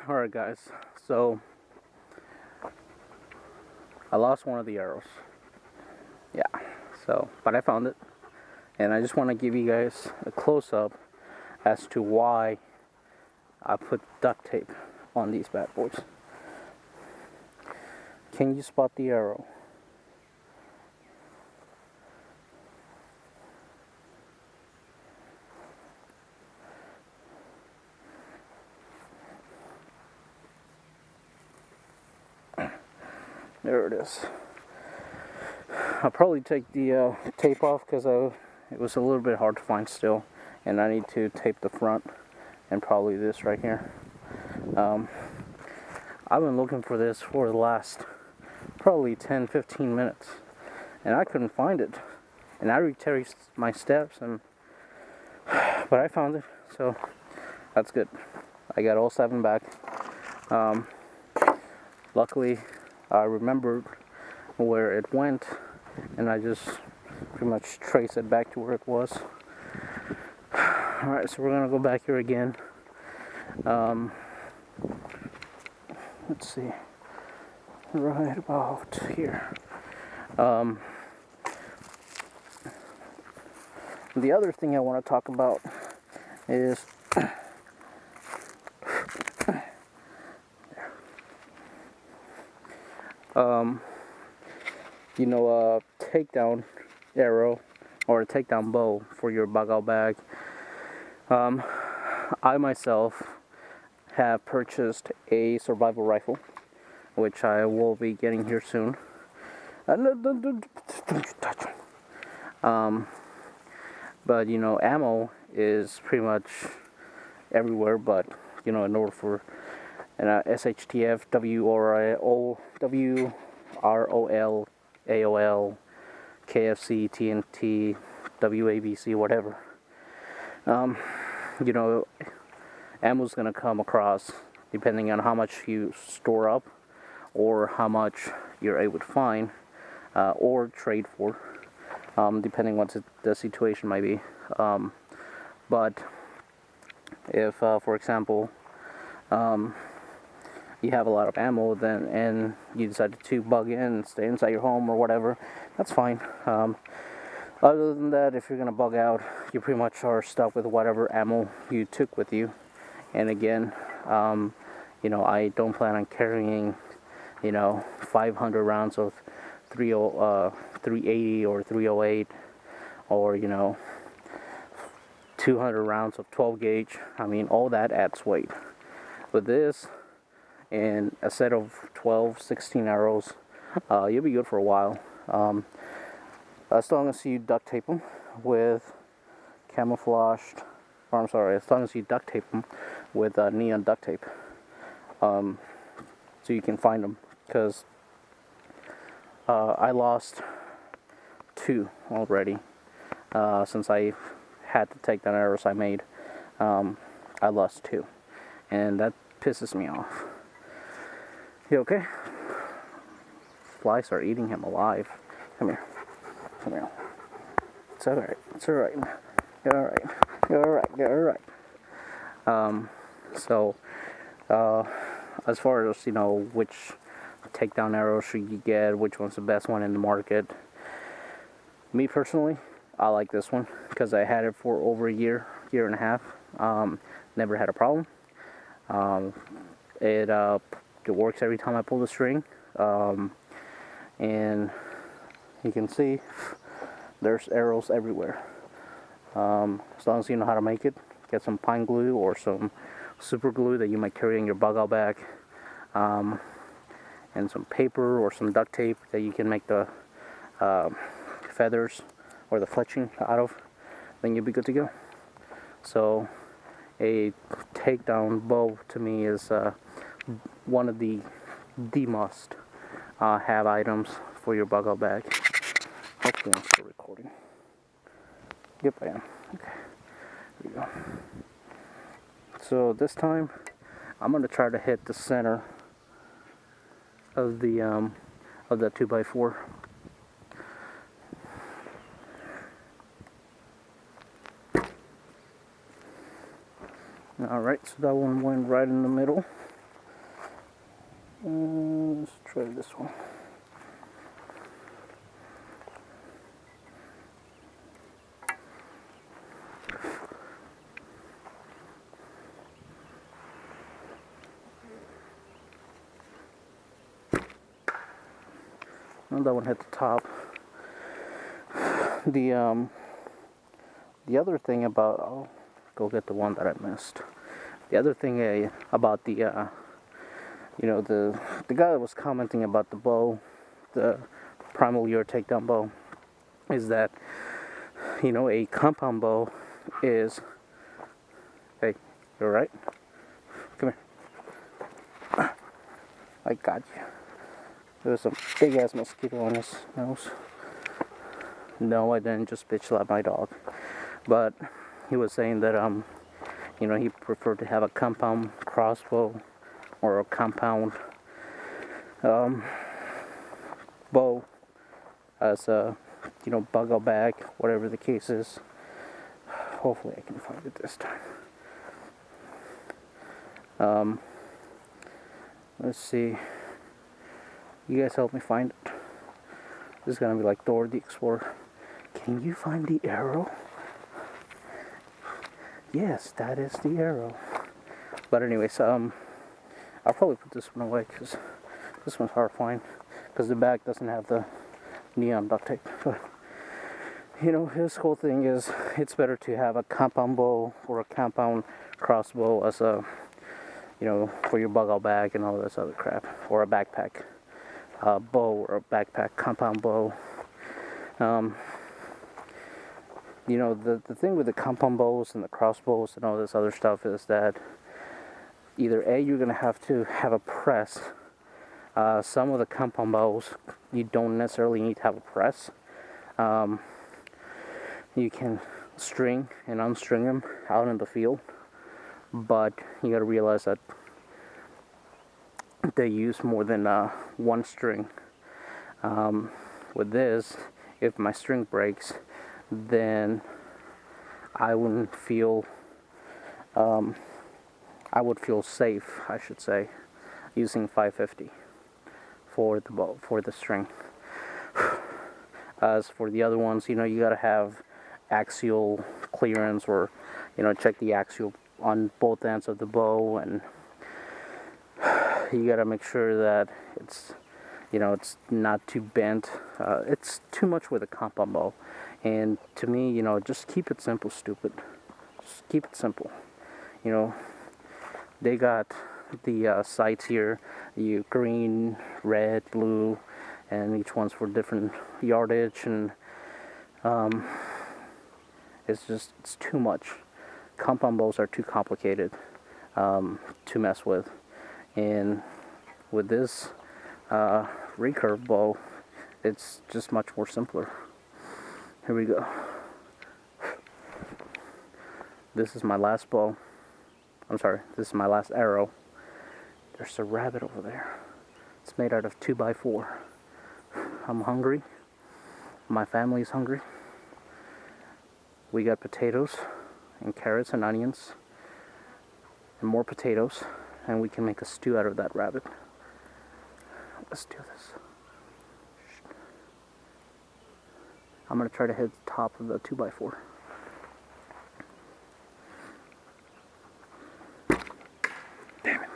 Alright guys, so I lost one of the arrows. Yeah, but I found it. And I just want to give you guys a close-up as to why I put duct tape on these bad boys. Can you spot the arrow? There it is. I'll probably take the tape off because it was a little bit hard to find still, and I need to tape the front and probably this right here. I've been looking for this for the last probably 10-15 minutes, and I couldn't find it, and I retraced my steps, but I found it, so that's good. I got all 7 back. Luckily I remembered where it went, and I just pretty much trace it back to where it was. Alright, so we're gonna go back here again. Let's see, right about here. The other thing I want to talk about is a takedown arrow or a takedown bow for your bug out bag. I myself have purchased a survival rifle, which I will be getting here soon. Don't you touch it. But ammo is pretty much everywhere, but in order for an SHTF, WROL, AOL, KFC, TNT, WABC, whatever. Ammo's gonna come across depending on how much you store up or how much you're able to find or trade for, depending what the situation might be. But if, for example, you have a lot of ammo and you decided to bug in and stay inside your home or whatever, that's fine. Other than that, if you're gonna bug out, you pretty much are stuck with whatever ammo you took with you. And again, I don't plan on carrying 500 rounds of 380 or 308 or 200 rounds of 12 gauge. I mean, all that adds weight. With this and a set of 12-16 arrows, you'll be good for a while. As long as you duct tape them with camouflaged, or I'm sorry, as long as you duct tape them with neon duct tape, so you can find them. Because I lost 2 already since I had to take that arrows I made. I lost 2, and that pisses me off. You okay? Flies are eating him alive. Come here. Come here. It's alright. It's alright. You're alright. You're alright. You're alright. As far as, which takedown arrow should you get, which one's the best one in the market, me personally, I like this one because I had it for over a year and a half. Never had a problem. It works every time I pull the string, and you can see there's arrows everywhere. As long as you know how to make it, get some pine glue or some super glue that you might carry in your bug out bag, and some paper or some duct tape that you can make the feathers or the fletching out of, then you'll be good to go. So a takedown bow to me is one of the must have items for your bug out bag. Hopefully I'm still recording. Yep, I am. Okay, here we go. So this time I'm gonna try to hit the center of the 2x4. Alright, so that one went right in the middle. Let's try this one. Well, that one hit the top. The other thing about, I'll go get the one that I missed. The other thing about the the guy that was commenting about the bow, the Primal Gear takedown bow, is that a compound bow is. Hey, you alright? Come here. I got you. There's a big ass mosquito on his nose. No, I didn't just bitch slap my dog. But he was saying that he preferred to have a compound crossbow or a compound bow as a bugle bag, whatever the case is. Hopefully I can find it this time. Let's see. You guys help me find it. This is gonna be like Dora the Explorer. Can you find the arrow? Yes, that is the arrow. But anyways, I'll probably put this one away because this one's hard to find because the back doesn't have the neon duct tape. But his whole thing is it's better to have a compound bow or a compound crossbow as a for your bugle bag and all this other crap, or a backpack bow or a backpack compound bow. The thing with the compound bows and the crossbows and all this other stuff is that either you're going to have a press. Some of the compound bows, you don't necessarily need to have a press. You can string and unstring them out in the field, but you got to realize that they use more than one string. With this, if my string breaks, then I wouldn't feel I would feel safe, I should say, using 550 for the bow, for the string. As for the other ones, you gotta have axial clearance, or check the axial on both ends of the bow, and you gotta make sure that it's not too bent. It's too much with a compound bow. And to me, just keep it simple, stupid. Just keep it simple. They got the sights here, green, red, blue, and each one's for different yardage, and it's too much. Compound bows are too complicated to mess with, and with this recurve bow, it's just much more simpler. Here we go. This is my last bow. I'm sorry, this is my last arrow. There's a rabbit over there. It's made out of 2x4. I'm hungry. My family's hungry. We got potatoes and carrots and onions and more potatoes, and we can make a stew out of that rabbit. Let's do this. I'm going to try to hit the top of the 2x4. Damn it.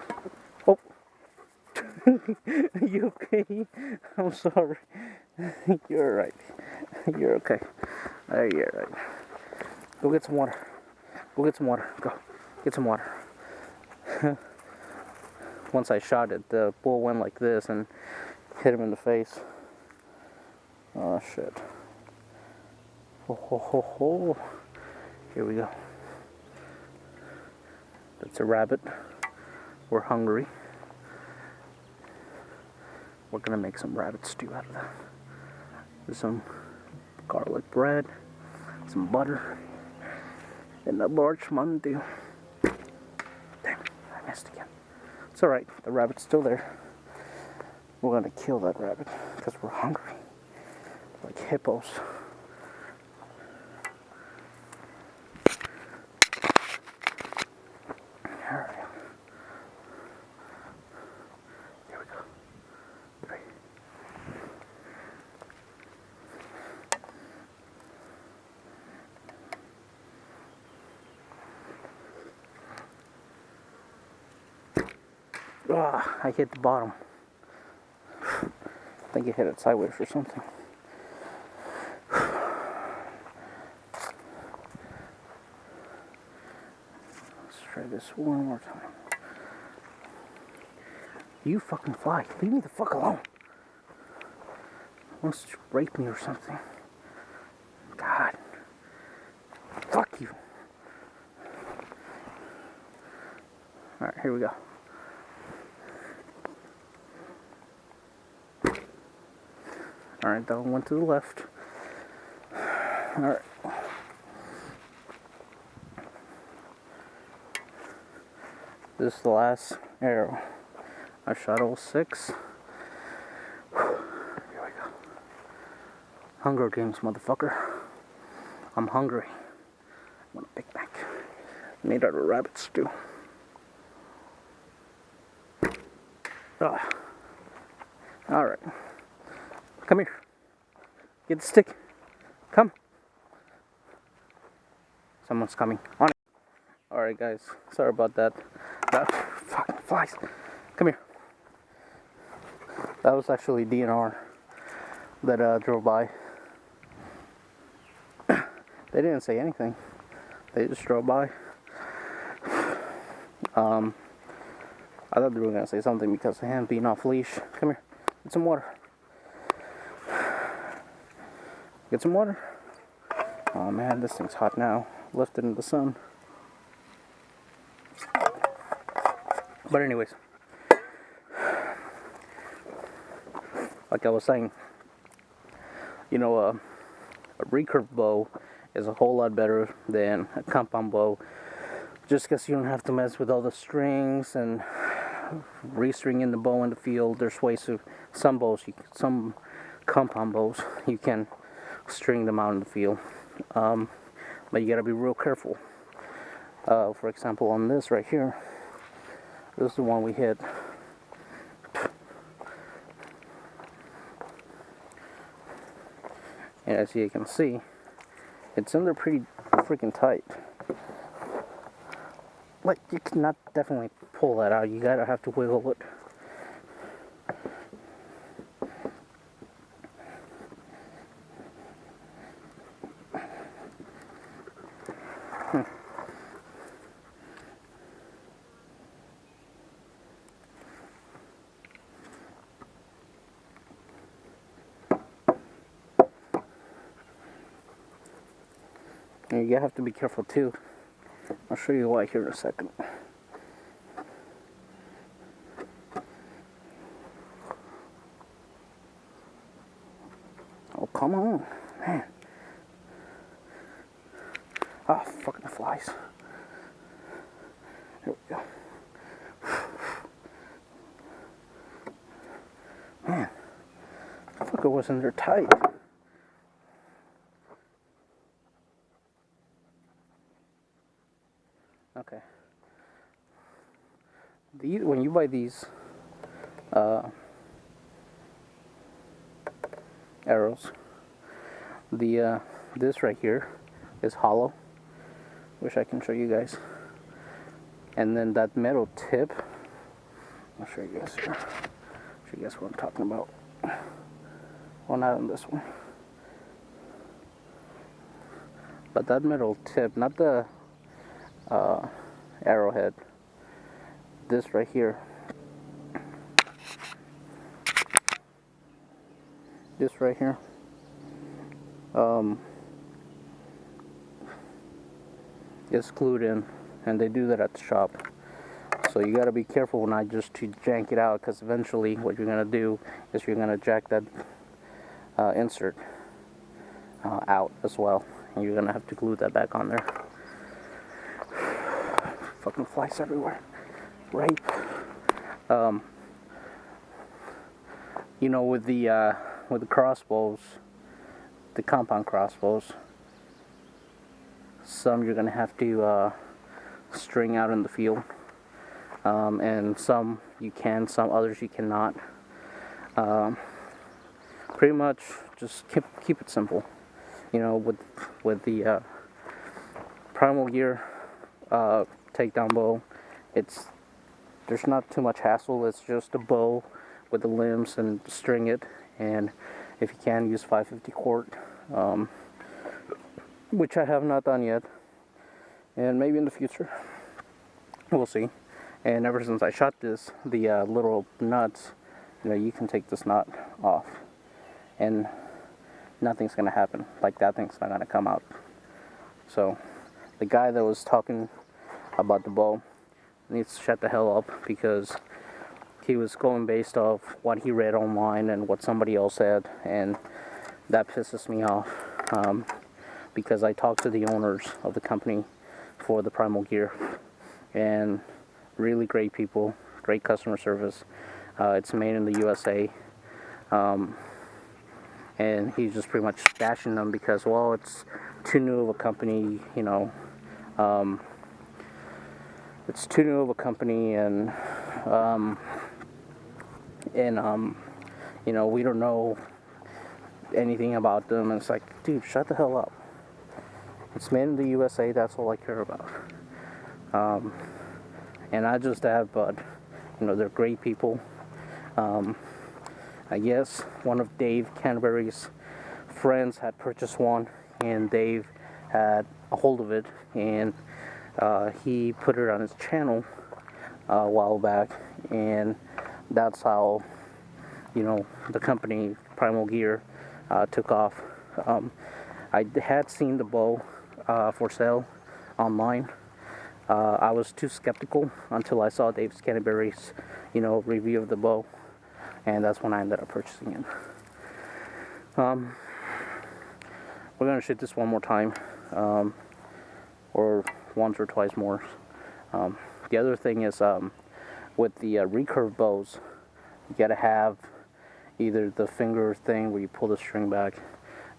Oh. You okay? I'm sorry. You're right. You're okay. There, you're right. Go get some water. Go get some water. Go. Get some water. Once I shot it, the bull went like this and hit him in the face. Oh, shit. Ho, ho, ho, ho. Here we go. That's a rabbit. We're hungry. We're gonna make some rabbit stew out of that. With some garlic bread, some butter, and a large Mountain Dew. Damn, I missed again. It's alright, the rabbit's still there. We're gonna kill that rabbit because we're hungry. Like hippos. Alright. Here we go. I hit the bottom. I think I hit it sideways or something. Let's try this one more time. You fucking fly. Leave me the fuck alone. Wants to rape me or something. God. Fuck you. Alright, here we go. Alright, that one went to the left. Alright. This is the last arrow. I shot 06. Here we go. Hunger Games, motherfucker. I'm hungry. I want a Big Mac. Made out of rabbit stew. Alright. Come here. Get the stick. Come. Someone's coming. On it. Alright, guys. Sorry about that. That fucking flies. Come here. That was actually DNR that drove by. They didn't say anything. They just drove by. I thought they were gonna say something because of him being off leash. Come here. Get some water. Get some water. Oh man, this thing's hot now. Left it in the sun. But anyways, like I was saying, you know, a recurve bow is a whole lot better than a compound bow, just because you don't have to mess with all the strings and restringing the bow in the field. There's ways to, some bows, some compound bows, you can string them out in the field, but you gotta be real careful. For example, on this right here, this is the one we hit. And as you can see, it's in there pretty freaking tight. Like, you cannot definitely pull that out. You gotta have to wiggle it. And you have to be careful too. I'll show you why here in a second. Oh, come on, man. Ah, oh, fucking flies. Here we go. Man, that fucker was in there tight. Okay. When you buy these arrows, this right here is hollow, which I can show you guys. And then that metal tip, I'll show you guys here. Show you guys what I'm talking about. Well, not on this one, but that metal tip, not the arrowhead, this right here, this right here, is glued in, and they do that at the shop. So you got to be careful not just to jank it out, because eventually what you're going to do is you're going to jack that insert out as well, and you're going to have to glue that back on there. Fucking flies everywhere. Rape. You know, with the crossbows, the compound crossbows, some you're gonna have to string out in the field, and some you can, some others you cannot. Pretty much, just keep it simple. You know, with the Primal Gear takedown bow, it's there's not too much hassle. It's just a bow with the limbs and string it, and if you can, use 550 quart, which I have not done yet, and maybe in the future, we'll see. And ever since I shot this, the little nuts, you can take this nut off, and nothing's gonna happen. Like, that thing's not gonna come out. So the guy that was talking about the bow needs to shut the hell up, because he was going based off what he read online and what somebody else said, and that pisses me off, because I talked to the owners of the company for the Primal Gear, and really great people, great customer service. It's made in the USA, and he's just pretty much bashing them because, well, it's too new of a company, it's too new of a company, and we don't know anything about them. And it's like, dude, shut the hell up. It's made in the USA, that's all I care about. And not just that, but they're great people. I guess one of Dave Canterbury's friends had purchased one, and Dave had a hold of it, and he put it on his channel a while back, and that's how the company Primal Gear took off. I had seen the bow for sale online. I was too skeptical until I saw Dave Canterbury's review of the bow, and that's when I ended up purchasing it. We're gonna shoot this one more time, or once or twice more. The other thing is, with the recurve bows, you gotta have either the finger thing where you pull the string back,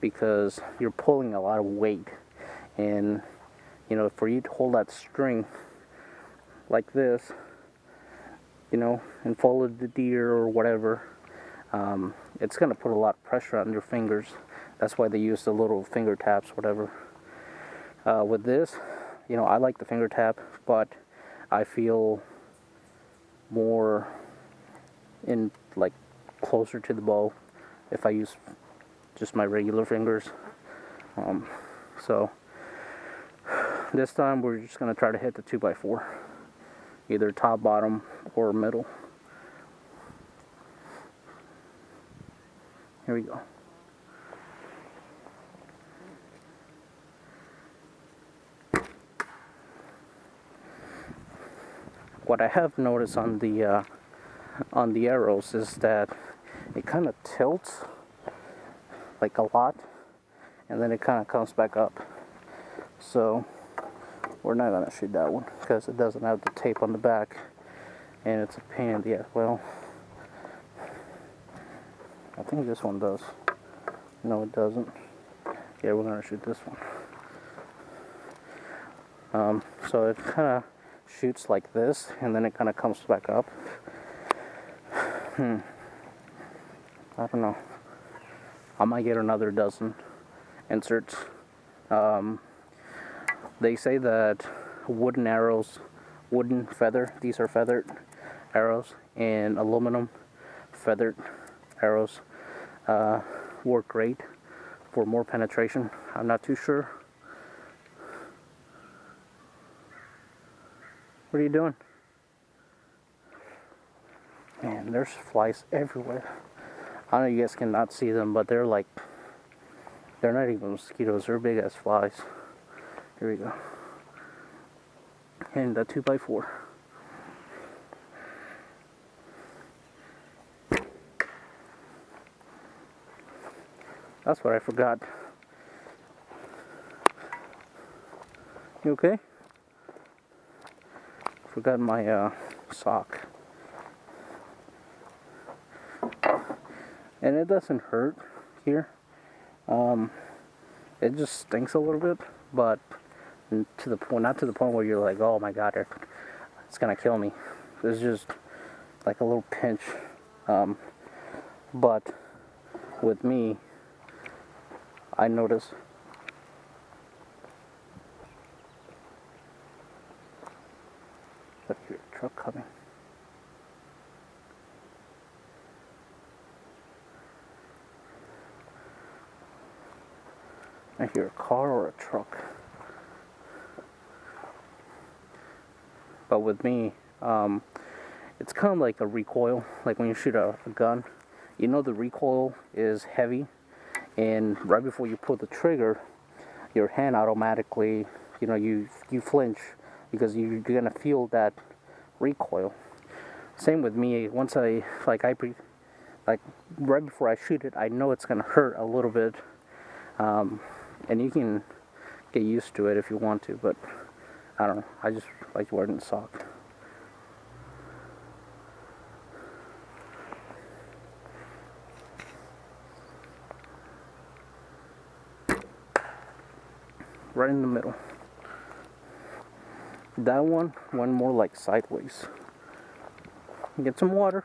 because you're pulling a lot of weight, and for you to hold that string like this, and follow the deer or whatever, it's gonna put a lot of pressure on your fingers. That's why they use the little finger taps, whatever. With this, I like the finger tap, but I feel more closer to the bow if I use just my regular fingers. So this time we're just gonna try to hit the 2x4, either top, bottom, or middle. Here we go. What I have noticed on the arrows is that it kind of tilts like a lot, and then it kind of comes back up. So we're not gonna shoot that one because it doesn't have the tape on the back, and it's a pain in the ass. Well, I think this one does. No, it doesn't. Yeah, we're gonna shoot this one. So it kind of shoots like this, and then it kind of comes back up. I don't know. I might get another dozen inserts. They say that wooden arrows, these are feathered arrows, and aluminum feathered arrows work great for more penetration. I'm not too sure. What are you doing? Man, there's flies everywhere. I know you guys cannot see them, but they're not even mosquitoes, they're big as flies. Here we go. And the 2x4. That's what I forgot. You okay? Forgot my sock. And it doesn't hurt here. It just stinks a little bit, but not to the point where you're like, oh my god, it's gonna kill me. It's just like a little pinch. But with me, I notice that your truck coming. I hear a car or a truck. But with me, it's kind of like a recoil. Like when you shoot a gun, you know the recoil is heavy, and right before you pull the trigger, your hand automatically, you flinch because you're gonna feel that recoil. Same with me. Once I right before I shoot it, I know it's gonna hurt a little bit, and you can get used to it if you want to. But I don't know. I just like wearing the sock. Right in the middle. That one went more like sideways. Get some water.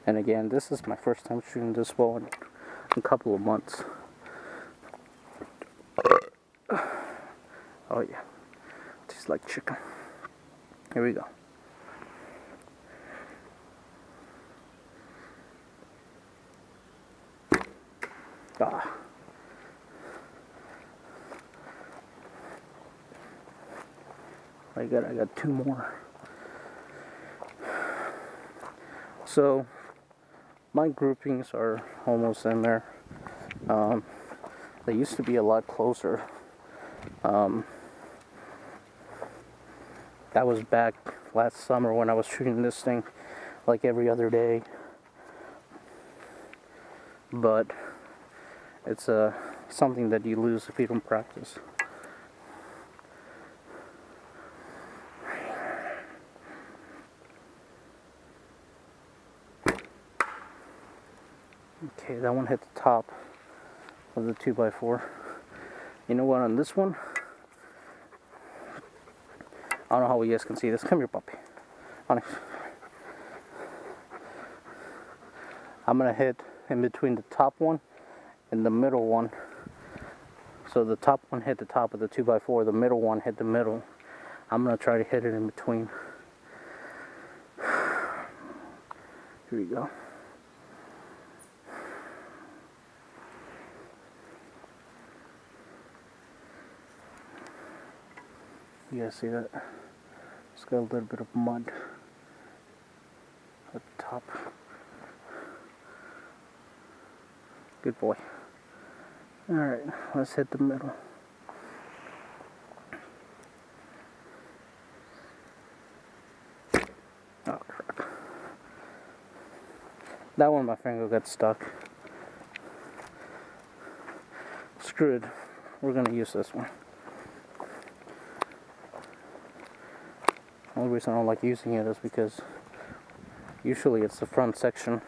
And again, this is my first time shooting this bow in a couple of months. Oh yeah, tastes like chicken. Here we go. Ah. I got two more. So my groupings are almost in there. They used to be a lot closer. That was back last summer when I was shooting this thing like every other day. But it's something that you lose if you don't practice. Okay, that one hit the top of the 2x4. You know what, on this one, I don't know how you guys can see this. Come here, puppy. Onyx. I'm gonna hit in between the top one and the middle one. So the top one hit the top of the 2x4, the middle one hit the middle. I'm gonna try to hit it in between. Here we go. You guys see that? It's got a little bit of mud at the top. Good boy. Alright, let's hit the middle. Oh crap. That one, my finger got stuck. Screw it. We're gonna use this one. The only reason I don't like using it is because usually it's the front section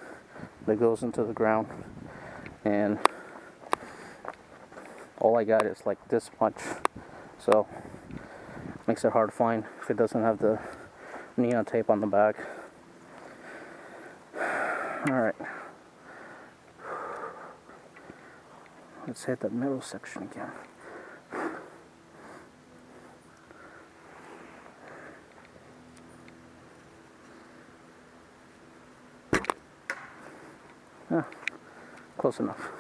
that goes into the ground, and all I got is like this much, so it makes it hard to find if it doesn't have the neon tape on the back. Alright, let's hit that middle section again. Close enough.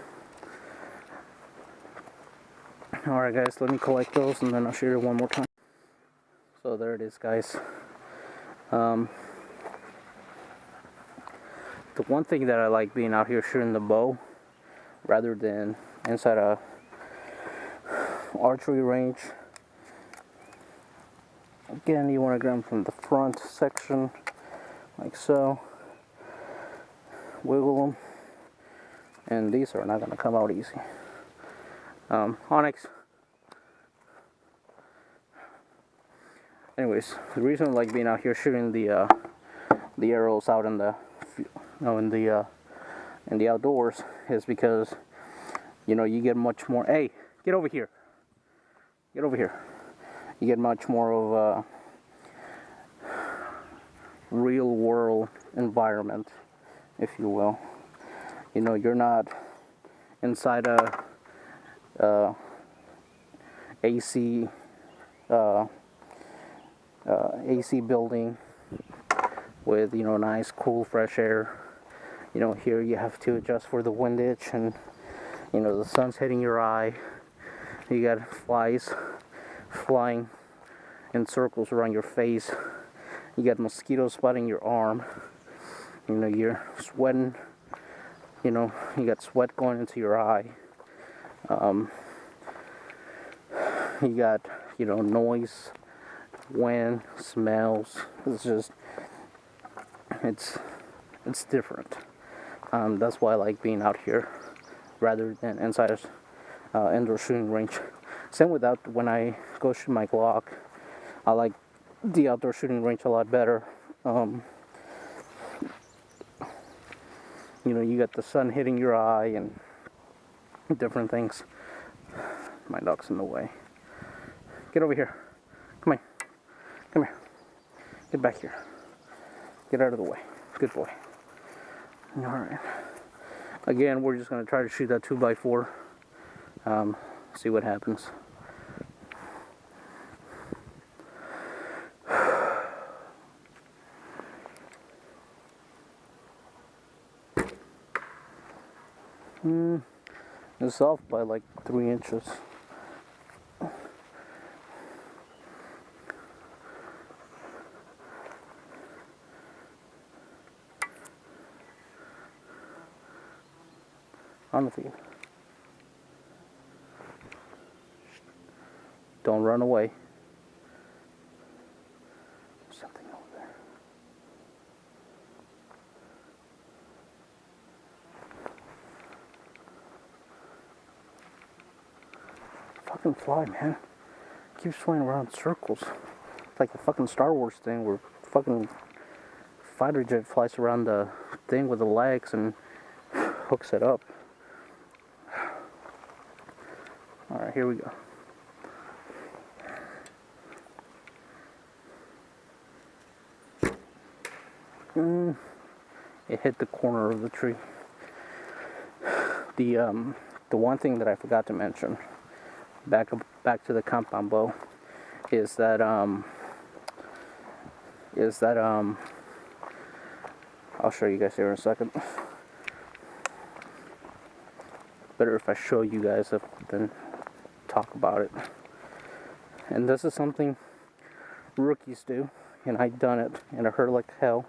Alright guys, let me collect those and then I'll shoot it one more time. So there it is, guys. The one thing that I like being out here shooting the bow rather than inside a archery range, again, you want to grab them from the front section like so, wiggle them, and these are not going to come out easy. Onyx. Anyways, the reason I like being out here shooting the arrows out in the in the outdoors is because you get much more. Hey, get over here. Get over here. You get much more of a real world environment, if you will. You're not inside a AC uh, AC building with, you know, nice cool fresh air. You know, here you have to adjust for the windage, and you know, the sun's hitting your eye. You got flies flying in circles around your face. You got mosquitoes spotting your arm. You know, you're sweating. You know, you got sweat going into your eye. You got, you know, noise, wind, smells. It's just, it's different. That's why I like being out here rather than inside a indoor shooting range. Same with that, when I go shoot my Glock, I like the outdoor shooting range a lot better. You know, you got the sun hitting your eye and different things. My dog's in the way. Get over here. Come on. Come here. Get back here. Get out of the way. Good boy. Alright. Again, we're just going to try to shoot that 2x4. See what happens. It's off by like 3 inches. On the field. Don't run away. There's something over there. Fucking fly, man. Keeps flying around in circles. It's like a fucking Star Wars thing where fucking fighter jet flies around the thing with the legs and hooks it up. Alright, here we go. It hit the corner of the tree. The one thing that I forgot to mention, back to the compound bow, is that I'll show you guys here in a second. Better if I show you guys than talk about it. And this is something rookies do, and I done it, and it hurt like hell.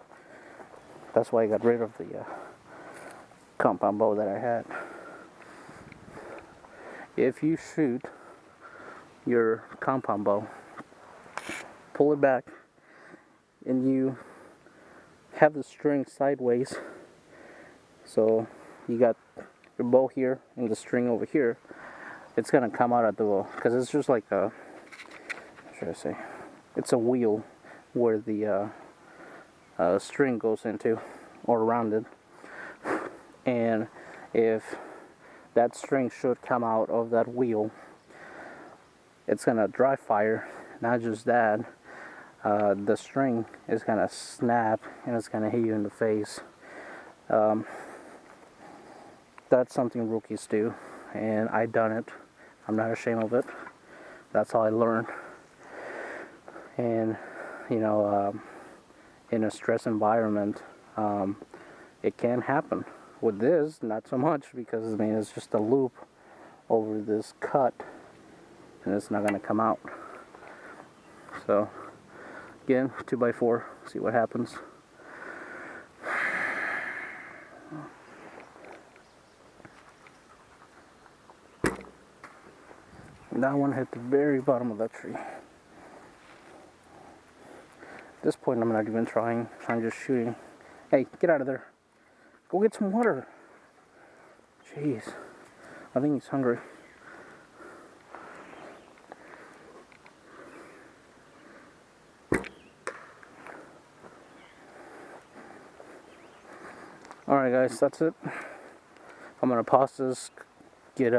That's why I got rid of the compound bow that I had. If you shoot your compound bow, pull it back, and you have the string sideways, so you got your bow here and the string over here, it's gonna come out at the bow, because it's just like a, what should I say, it's a wheel where the string goes into, or around it. And if that string should come out of that wheel, it's gonna dry fire. Not just that, the string is gonna snap and it's gonna hit you in the face. That's something rookies do, and I done it. I'm not ashamed of it. That's how I learned. And you know, in a stress environment, it can happen. With this, not so much, because I mean, it's just a loop over this cut, and it's not gonna come out. So again, 2x4, see what happens. That one hit the very bottom of that tree. At this point, I'm not even trying. I'm just shooting. Hey, get out of there. Go get some water. Jeez. I think he's hungry. Alright guys, that's it. I'm gonna pause this, get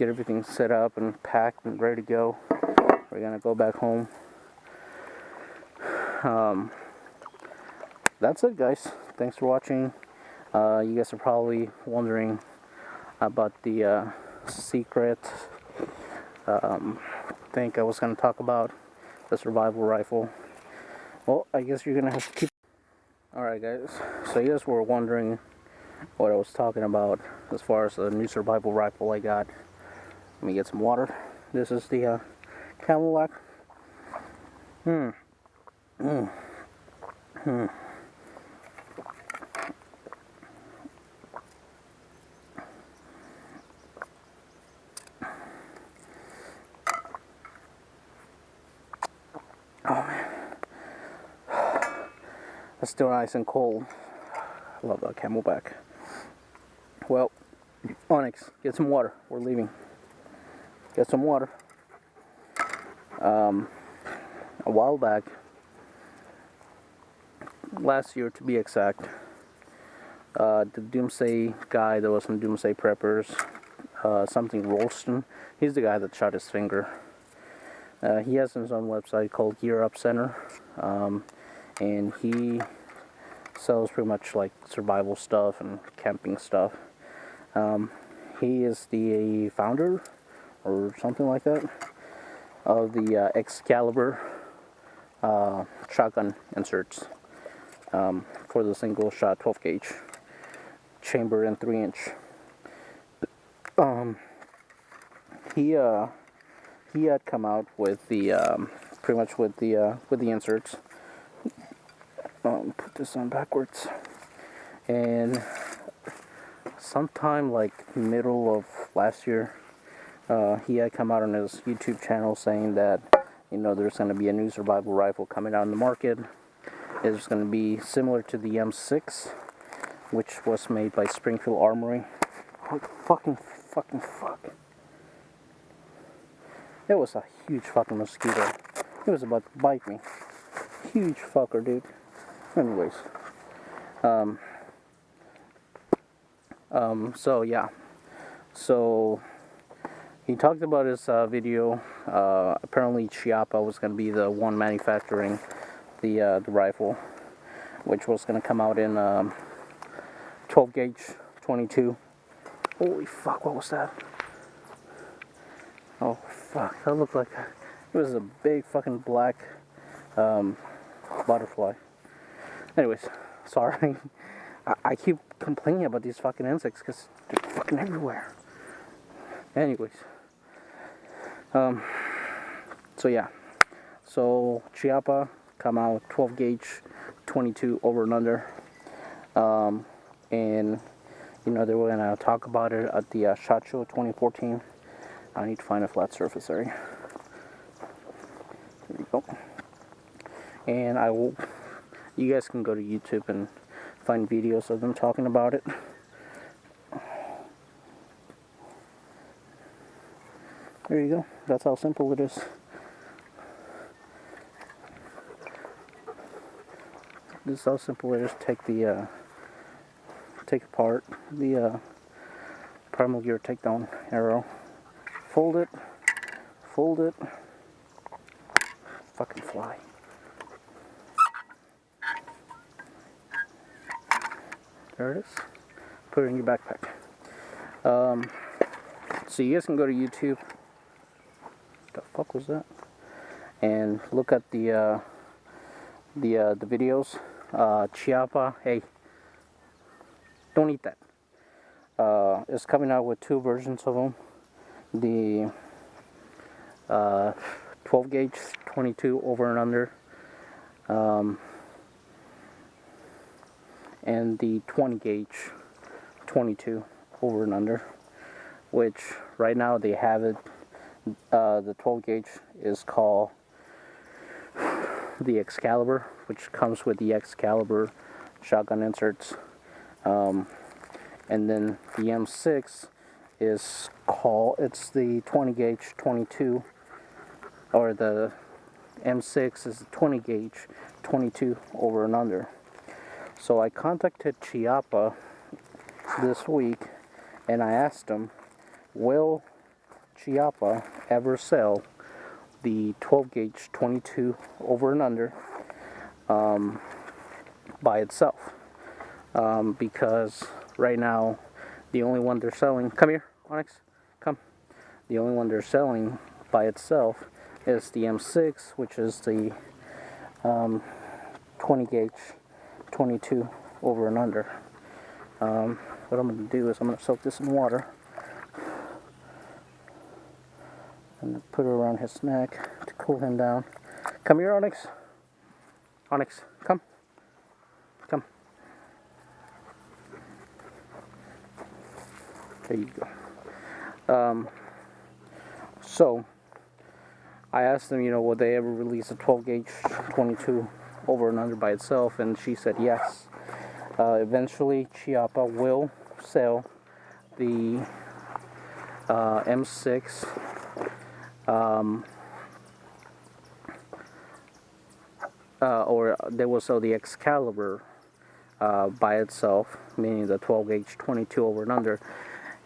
everything set up and packed and ready to go. We're gonna go back home. That's it, guys. Thanks for watching. You guys are probably wondering about the secret think I was going to talk about the survival rifle. Well, I guess you're going to have to keep... Alright guys, so you guys were wondering what I was talking about as far as the new survival rifle I got. Let me get some water. This is the Camelback. Oh man, it's still nice and cold. I love that Camelback. Well, Onyx, get some water. We're leaving. Get some water. A while back, last year to be exact, the Doomsday guy that was from Doomsday Preppers, something Rolston, he's the guy that shot his finger. He has his own website called Gear Up Center, and he sells pretty much like survival stuff and camping stuff. He is the founder, or something like that, of the Excalibur shotgun inserts for the single shot 12 gauge chamber and 3-inch. He had come out with the pretty much with the inserts. Put this on backwards. And sometime like middle of last year, he had come out on his YouTube channel saying that, you know, there's going to be a new survival rifle coming out in the market. It's going to be similar to the M6, which was made by Springfield Armory. Oh, fuck. It was a huge fucking mosquito. It was about to bite me. Huge fucker, dude. Anyways. So yeah. So he talked about his video. Apparently Chiappa was going to be the one manufacturing the rifle, which was going to come out in 12 gauge 22. Holy fuck, what was that? Oh fuck, that looked like it was a big fucking black butterfly. Anyways, sorry. I keep complaining about these fucking insects because they're fucking everywhere. Anyways, so yeah, so Chiappa come out 12 gauge 22 over and under, and you know they were gonna talk about it at the SHOT Show 2014. I need to find a flat surface area. There you go. And I will. You guys can go to YouTube and find videos of them talking about it. There you go. That's how simple it is. This is how simple it is. Take apart the Primal Gear takedown arrow. Fold it. Fucking fly. There it is. Put it in your backpack. So you guys can go to YouTube. What the fuck was that? And look at the videos. Chiappa, hey, don't eat that. It's coming out with two versions of them. The 12 gauge 22 over and under, and the 20 gauge 22 over and under, which right now they have it. The 12 gauge is called the Excalibur, which comes with the Excalibur shotgun inserts, and then the M6 is called, it's the 20 gauge 22, or the M6 is the 20 gauge 22 over and under. So I contacted Chiappa this week and I asked him, will Chiappa ever sell the 12 gauge 22 over and under by itself? Because right now the only one they're selling, come here Onyx, come, the only one they're selling by itself is the M6, which is the 20 gauge 22 over and under. What I'm going to do is I'm going to soak this in water and put it around his neck to cool him down. Come here, Onyx. Onyx, come. Come. There you go. So, I asked them, would they ever release a 12 gauge 22 over and under by itself, and she said yes. Eventually, Chiappa will sell the M6 or they will sell the Excalibur by itself, meaning the 12 gauge 22 over and under,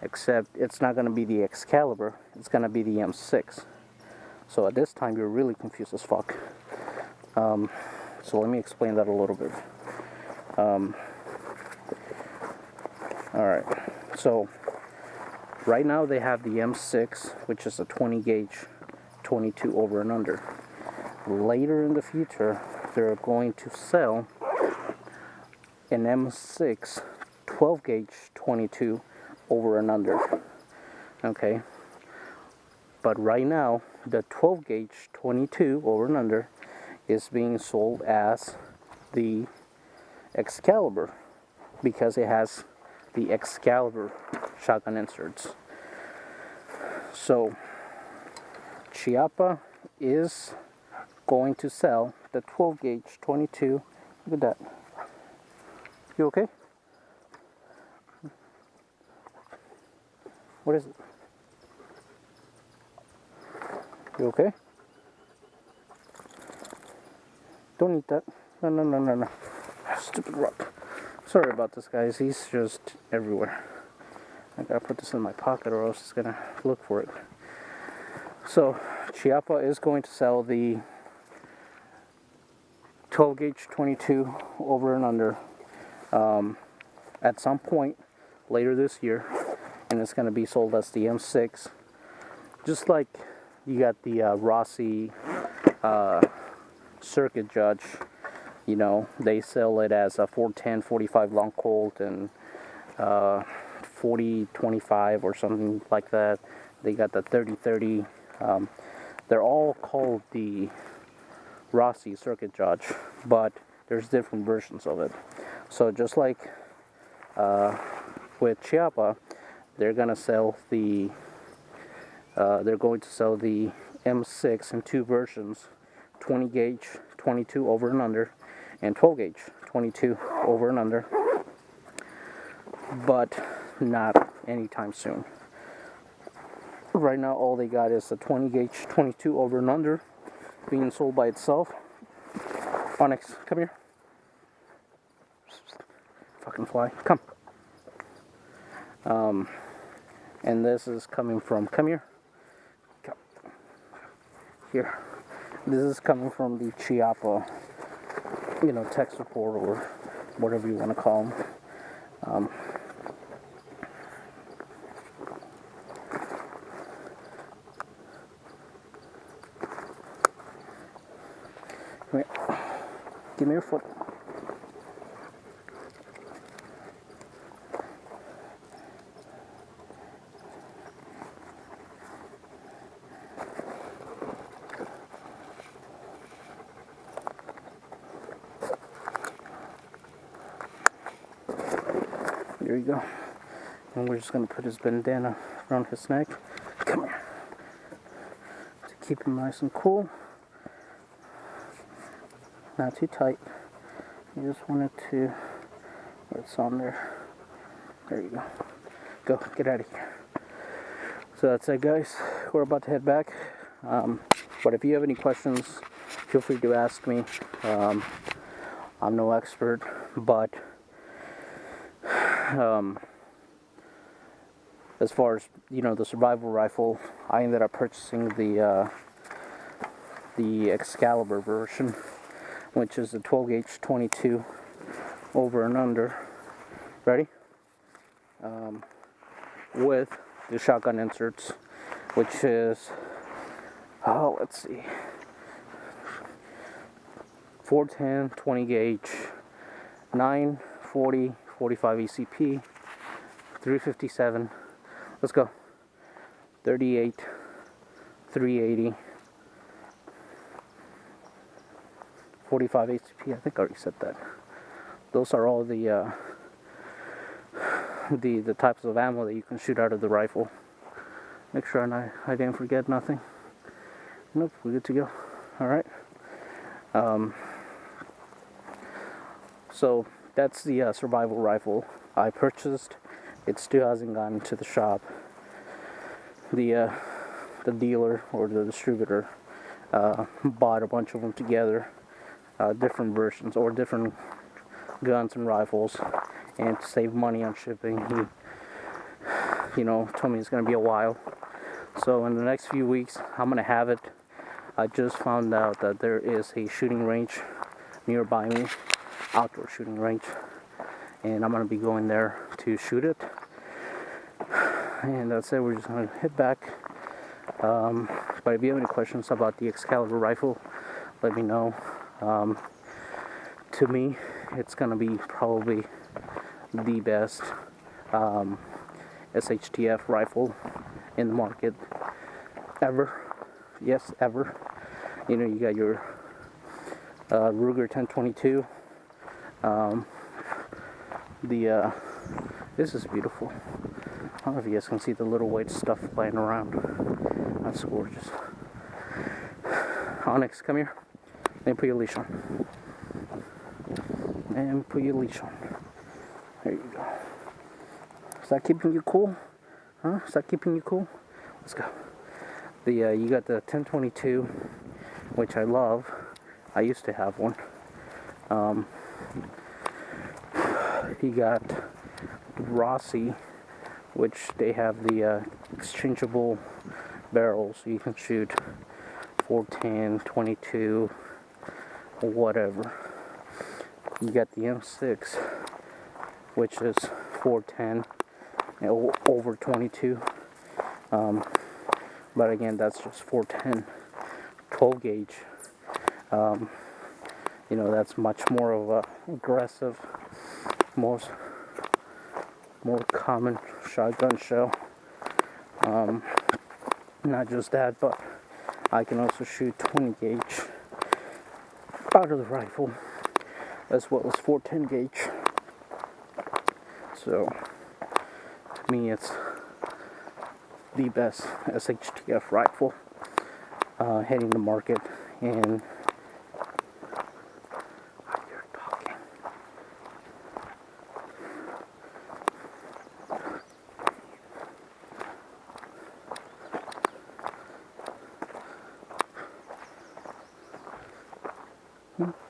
except it's not going to be the Excalibur, it's going to be the M6. So at this time you're really confused as fuck. So let me explain that a little bit. Alright, so right now they have the M6, which is a 20 gauge 22 over and under. Later in the future they're going to sell an M6 12 gauge 22 over and under. Okay, but right now the 12 gauge 22 over and under is being sold as the Excalibur because it has the Excalibur shotgun inserts. So Chiappa is going to sell the 12 gauge 22. Look at that. You okay? What is it? You okay? Don't eat that. No. Stupid rock. Sorry about this, guys. He's just everywhere. I gotta put this in my pocket or else it's gonna look for it. So, Chiappa is going to sell the 12 gauge 22 over and under at some point later this year, and it's going to be sold as the M6, just like you got the Rossi Circuit Judge. They sell it as a 410 45 long Colt and 40 25 or something like that. They got the 30-30. They're all called the Rossi Circuit Judge, but there's different versions of it. So just like with Chiappa, they're going to sell the M6 in two versions: 20 gauge 22 over and under, and 12 gauge 22 over and under, but not anytime soon. Right now, all they got is the 20 gauge 22 over and under being sold by itself. Onyx, come here. Fucking fly, come. And this is coming from, come here. Come. Here. This is coming from the Chiappa, tech support or whatever you want to call them. Come here. Give me your foot. There you go. And we're just going to put his bandana around his neck. Come here. To keep him nice and cool. Not too tight. You just wanted to, it's on there. There you go. Go, get out of here. So that's it, guys. We're about to head back. But if you have any questions, feel free to ask me. I'm no expert, but as far as the survival rifle, I ended up purchasing the Excalibur version, which is the 12 gauge 22 over and under. Ready? With the shotgun inserts, which is Oh, let's see. 410, 20 gauge, 9, 40, 45 ECP, 357. Let's go. 38, 380, 45 ACP. I think I already said that. Those are all the types of ammo that you can shoot out of the rifle. Make sure I didn't forget nothing. Nope, we're good to go. All right. So that's the survival rifle I purchased. It still hasn't gotten to the shop. The dealer or the distributor bought a bunch of them together, different versions or different guns and rifles, and to save money on shipping, he, told me it's gonna be a while. So in the next few weeks, I'm gonna have it. I just found out that there is a shooting range nearby me, outdoor shooting range, and I'm gonna be going there to shoot it. And that's it. We're just gonna head back. But if you have any questions about the Excalibur rifle, let me know. To me, it's gonna be probably the best SHTF rifle in the market ever. Yes, ever. You got your Ruger 1022. This is beautiful. I don't know if you guys can see the little white stuff flying around. That's gorgeous. Onyx, come here. Let me put your leash on. And put your leash on. There you go. Is that keeping you cool? Huh? Is that keeping you cool? Let's go. You got the 1022, which I love. I used to have one. You got Rossi, which they have the exchangeable barrels, so you can shoot 410, 22, whatever. You got the M6, which is 410 over 22. But again, that's just 410. 12 gauge. That's much more of a aggressive, more common shotgun shell. Not just that, but I can also shoot 20 gauge out of the rifle, as well as 410 gauge. So, to me, it's the best SHTF rifle hitting the market. And you're talking.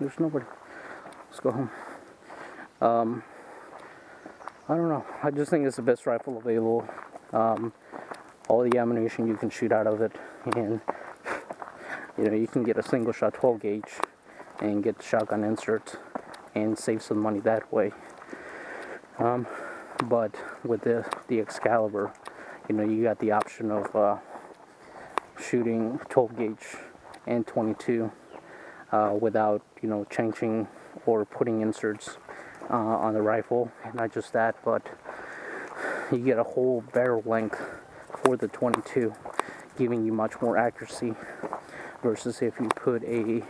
There's nobody. Let's go home. I don't know. I just think it's the best rifle available. All the ammunition you can shoot out of it, and you can get a single shot 12 gauge and get shotgun inserts and save some money that way. But with the Excalibur, you got the option of shooting 12 gauge and 22 without changing or putting inserts on the rifle. And not just that, but you get a whole barrel length for the 22, giving you much more accuracy versus if you put a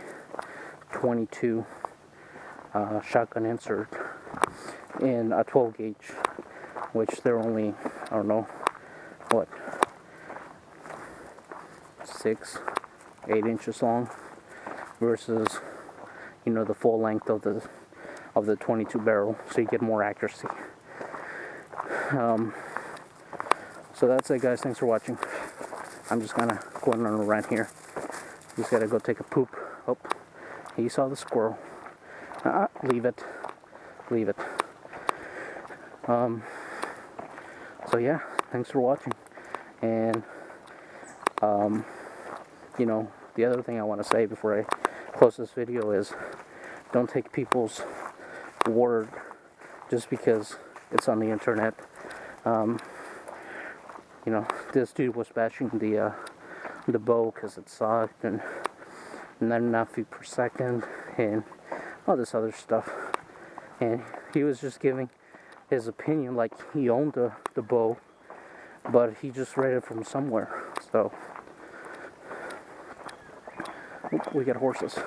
22 shotgun insert in a 12 gauge, which they're only, I don't know, what, 6, 8 inches long, versus the full length of the 22 barrel, so you get more accuracy. So that's it, guys. Thanks for watching. I'm just gonna go on a rant here. Just gotta go take a poop. Oh, he saw the squirrel. Leave it. Leave it. So yeah, thanks for watching. And the other thing I want to say before I close this video is, don't take people's word just because it's on the internet. This dude was bashing the the bow because it sucked, and 99 feet per second, and all this other stuff. And he was just giving his opinion like he owned the bow, but he just read it from somewhere. So, we got horses.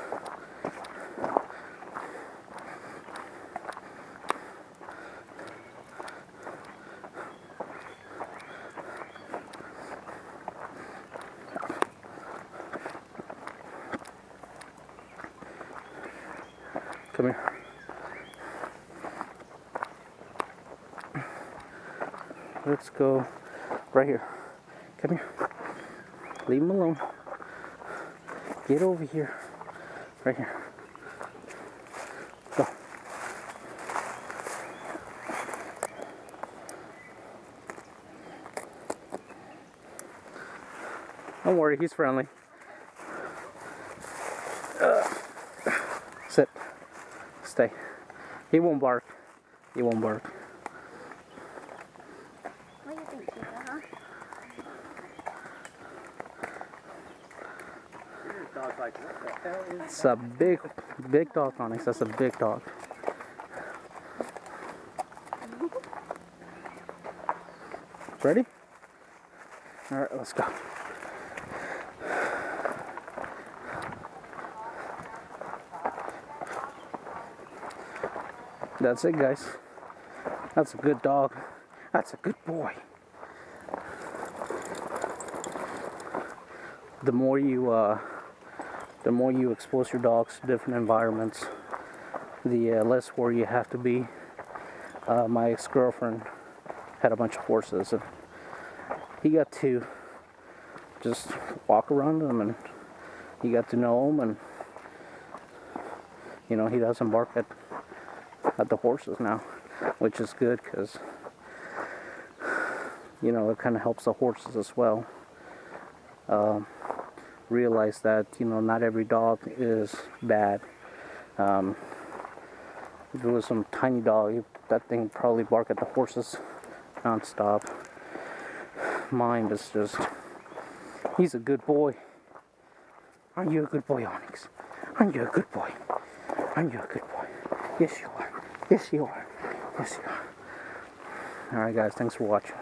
Come here. Let's go right here. Come here. Leave him alone. Get over here. Right here. Go. Don't worry, he's friendly. Sit. Stay. He won't bark. He won't bark. What do you think, Chica, huh? Dog's like, what the hell is It's a big dog, Onyx. That's a big dog. Ready? All right, let's go. That's it, guys. That's a good dog. That's a good boy. The more you expose your dogs to different environments, the less worried you have to be. My ex-girlfriend had a bunch of horses, and he got to just walk around them, and he got to know them, and you know, he doesn't bark at the horses now, which is good because, you know, it kind of helps the horses as well. Realize that, you know, not every dog is bad. If it was some tiny dog, that thing would probably bark at the horses non-stop. Mine is just, he's a good boy. Aren't you a good boy, Onyx? Aren't you a good boy? Aren't you a good boy? Yes, you are. Yes, you are. Yes, you are. Alright, guys, thanks for watching.